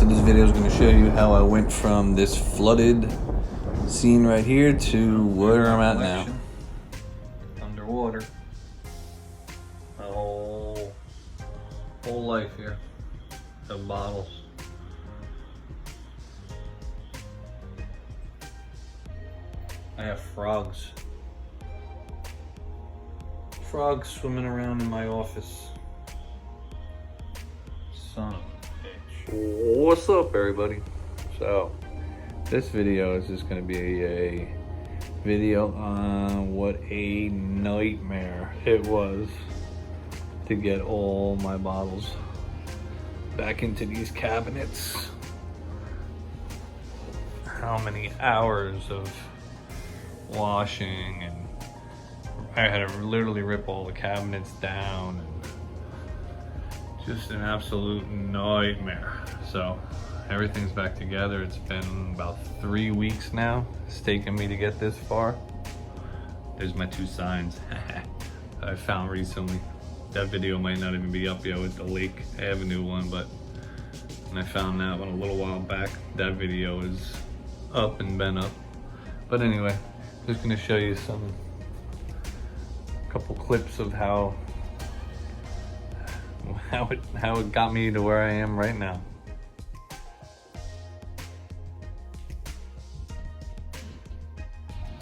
So this video is going to show you how I went from this flooded scene right here to where I'm at now. Underwater. My whole life here. The bottles. I have frogs. Frogs swimming around in my office. Son of a bitch. What's up, everybody? So, this video is just going to be a video on what a nightmare it was to get all my bottles back into these cabinets. How many hours of washing, and I had to literally rip all the cabinets down, and just an absolute nightmare. So everything's back together. It's been about 3 weeks now. It's taken me to get this far. There's my 2 signs I found recently. That video might not even be up yet with the Lake Avenue one, but when I found that one a little while back, that video is up and been up. But anyway, just gonna show you a couple clips of how it got me to where I am right now.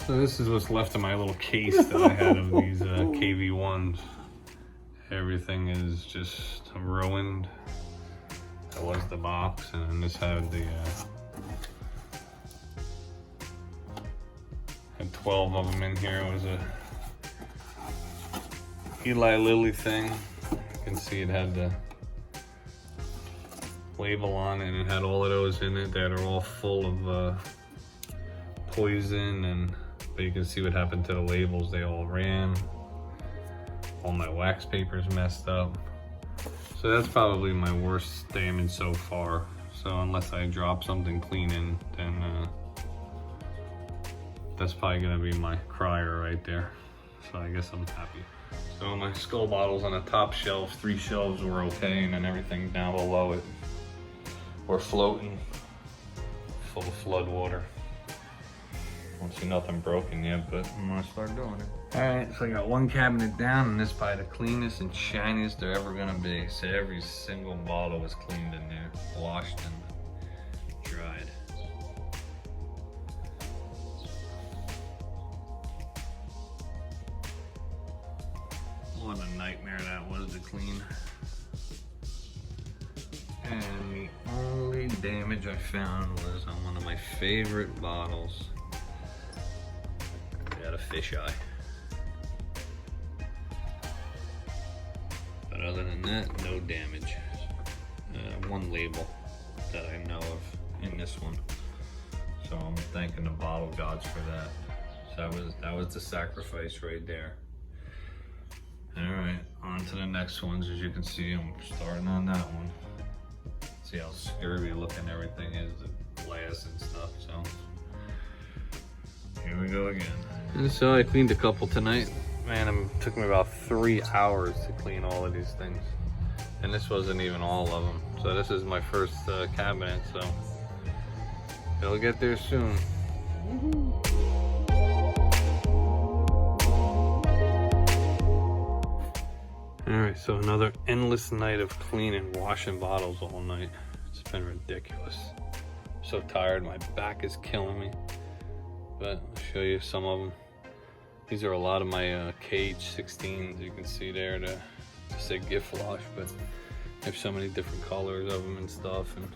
So this is what's left of my little case that I had of these KV1s. Everything is just ruined. That was the box, and then this had the had 12 of them in here. It was a Eli Lilly thing. You can see it had the label on it, and it had all of those in it that are all full of poison, but you can see what happened to the labels. They all ran. All my wax paper's messed up. So that's probably my worst damage so far. So unless I drop something clean in, then that's probably gonna be my crier right there. So I guess I'm happy. So my skull bottles on the top shelf, 3 shelves were okay, and then everything down below it were floating, full of flood water. I don't see nothing broken yet, but I'm gonna start doing it. All right, so I got 1 cabinet down, and this is probably the cleanest and shiniest they're ever gonna be. So every single bottle was cleaned in there, washed and dried. What a nightmare that was to clean. And the only damage I found was on one of my favorite bottles. It had a fisheye. But other than that, no damage. 1 label that I know of in this one. So I'm thanking the bottle gods for that. So that was the sacrifice right there. All right, on to the next ones. As you can see, I'm starting on that one. See how scurvy looking everything is, the glass and stuff. So here we go again. And so I cleaned a couple tonight. Man, it took me about 3 hours to clean all of these things. And this wasn't even all of them. So this is my first cabinet, so it'll get there soon. All right, so another endless night of cleaning, washing bottles all night. It's been ridiculous. I'm so tired, my back is killing me. But I'll show you some of them. These are a lot of my KH16s, you can see there, to say gift wash, but there's so many different colors of them and stuff. And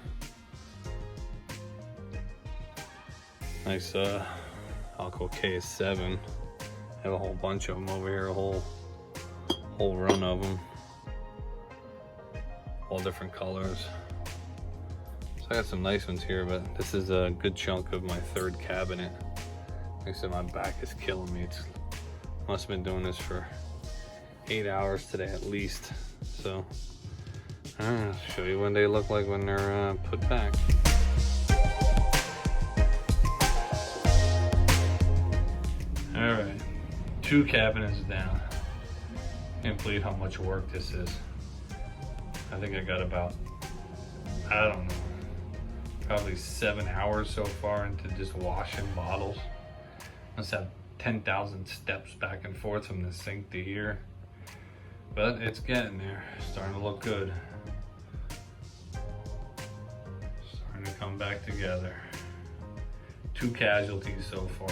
nice alcohol KS7. I have a whole bunch of them over here, a whole run of them, all different colors. So I got some nice ones here, but this is a good chunk of my 3rd cabinet. Like I said, my back is killing me. Must have been doing this for 8 hours today at least. So I'll show you what they look like when they're put back. All right, 2 cabinets down. Can't believe how much work this is. I think I got about, I don't know, probably 7 hours so far into just washing bottles. Must have 10,000 steps back and forth from the sink to here. But it's getting there, starting to look good. Starting to come back together. 2 casualties so far.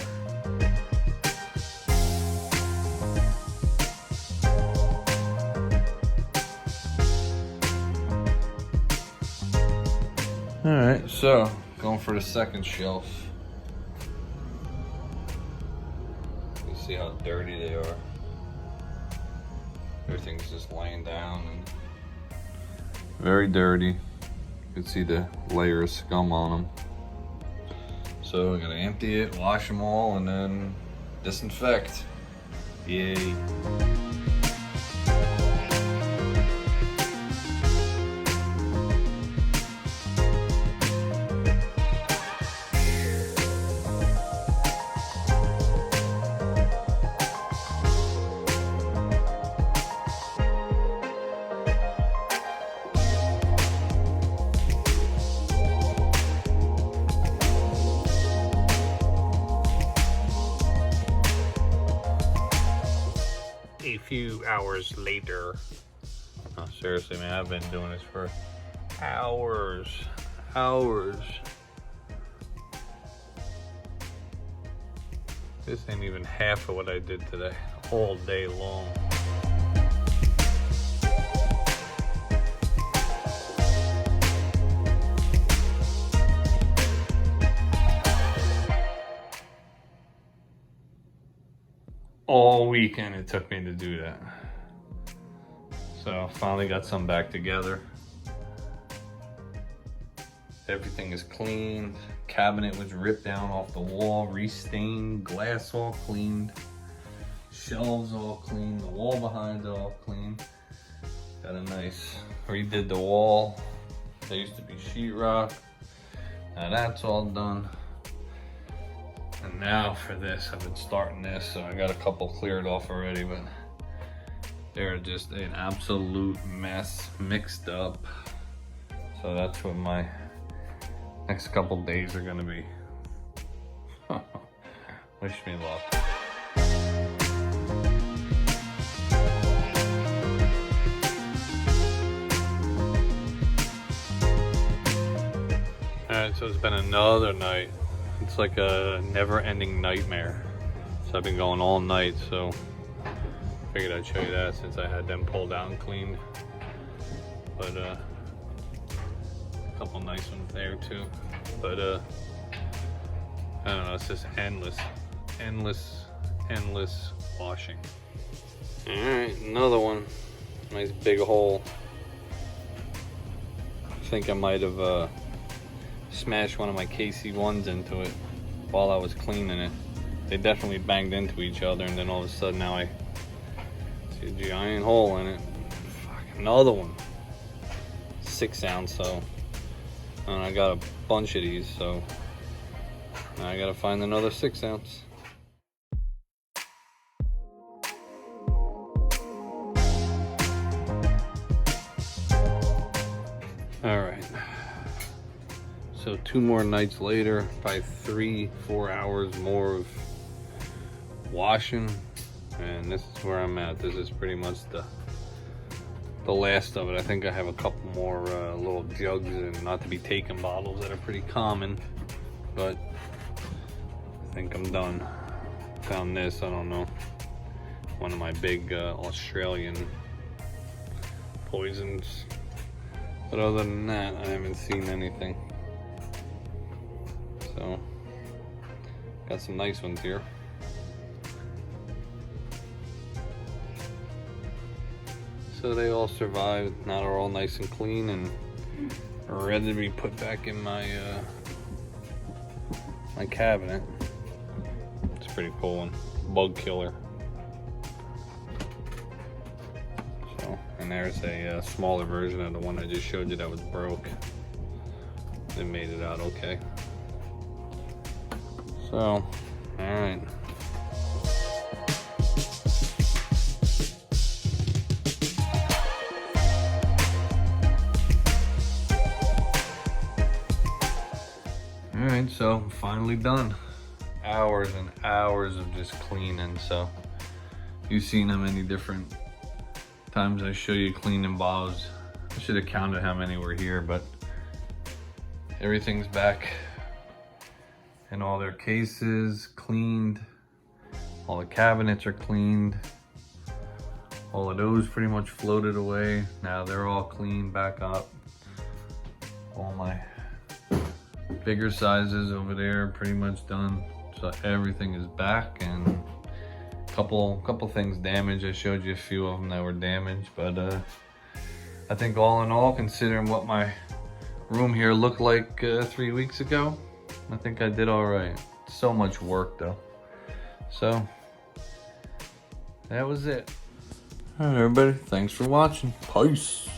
All right, so going for the second shelf. You see how dirty they are. Everything's just laying down and very dirty. You can see the layer of scum on them. So we're gonna empty it, wash them all, and then disinfect. Yay. A few hours later. Oh, seriously, man, I've been doing this for Hours. This ain't even half of what I did today, all day long. All weekend it took me to do that. So finally got some back together. Everything is cleaned. Cabinet was ripped down off the wall, restained, glass all cleaned, shelves all clean, the wall behind all clean. Got a nice, redid the wall. There used to be sheetrock. Now that's all done. And now for this, I've been starting this, so I got a couple cleared off already, but they're just an absolute mess, mixed up. So that's what my next couple days are gonna be. Wish me luck. Alright, so it's been another night. It's like a never-ending nightmare. So I've been going all night, so figured I'd show you that since I had them pulled out and cleaned. But a couple nice ones there too. But I don't know, it's just endless washing. Alright, another one. Nice big hole. I think I might have smashed one of my KC1s into it while I was cleaning it. They definitely banged into each other, and then all of a sudden now I see a giant hole in it. Fuck, another one. 6 ounce, so and I got a bunch of these, so now I gotta find another 6 ounce. All right. So 2 more nights later, probably 3-4 hours more of washing, and this is where I'm at. This is pretty much the last of it. I think I have a couple more little jugs and not to be taken bottles that are pretty common, but I think I'm done. Found this, I don't know, one of my big Australian poisons, but other than that I haven't seen anything. So, got some nice ones here. So they all survived. Now they're all nice and clean and ready to be put back in my my cabinet. It's a pretty cool one, bug killer. So, and there's a smaller version of the one I just showed you that was broke. They made it out okay. So, all right. So I'm finally done. Hours and hours of just cleaning. So you've seen how many different times I show you cleaning bottles. I should have counted how many were here, but everything's back in all their cases, cleaned. All the cabinets are cleaned. All of those pretty much floated away. Now they're all cleaned back up. All my bigger sizes over there pretty much done. So everything is back, and couple things damaged. I showed you a few of them that were damaged, but I think all in all, considering what my room here looked like 3 weeks ago, I think I did all right. So much work though. So that was it. All right, everybody, thanks for watching. Peace.